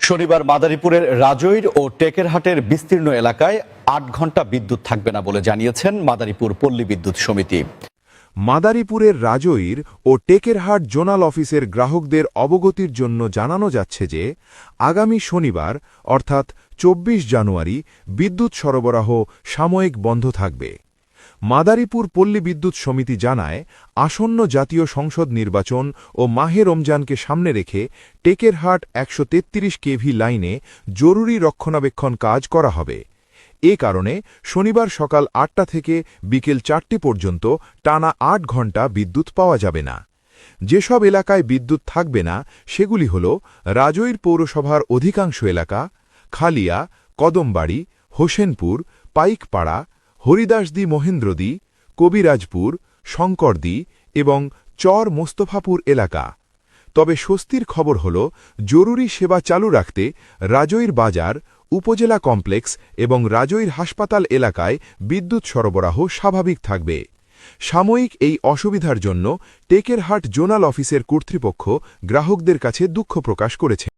শনিবার মাদারীপুরের রাজৈর ও টেকেরহাটের বিস্তীর্ণ এলাকায় ৮ ঘণ্টা বিদ্যুৎ থাকবে না বলে জানিয়েছেন মাদারীপুর পল্লী বিদ্যুৎ সমিতি। মাদারীপুরের রাজৈর ও টেকেরহাট জোনাল অফিসের গ্রাহকদের অবগতির জন্য জানানো যাচ্ছে যে আগামী শনিবার অর্থাৎ ২৪ জানুয়ারি বিদ্যুৎ সরবরাহ সাময়িক বন্ধ থাকবে। মাদারীপুর পল্লী বিদ্যুৎ সমিতি জানায়, আসন্ন জাতীয় সংসদ নির্বাচন ও মাহে রমজানকে সামনে রেখে টেকেরহাট ১৩৩ কেভি লাইনে জরুরি রক্ষণাবেক্ষণ কাজ করা হবে। এ কারণে শনিবার সকাল ৮টা থেকে বিকেল ৪টি পর্যন্ত টানা ৮ ঘণ্টা বিদ্যুৎ পাওয়া যাবে না। যেসব এলাকায় বিদ্যুৎ থাকবে না সেগুলি হল রাজৈর পৌরসভার অধিকাংশ এলাকা, খালিয়া, কদমবাড়ি, হোসেনপুর, পাইকপাড়া, হরিদাসদি মহেন্দ্রদি, কবিরাজপুর, শঙ্করদি এবং চর মোস্তফাপুর এলাকা। তবে স্বস্তির খবর হল, জরুরি সেবা চালু রাখতে রাজৈর বাজার, উপজেলা কমপ্লেক্স এবং রাজৈর হাসপাতাল এলাকায় বিদ্যুৎ সরবরাহ স্বাভাবিক থাকবে। সাময়িক এই অসুবিধার জন্য টেকেরহাট জোনাল অফিসের কর্তৃপক্ষ গ্রাহকদের কাছে দুঃখ প্রকাশ করেছে।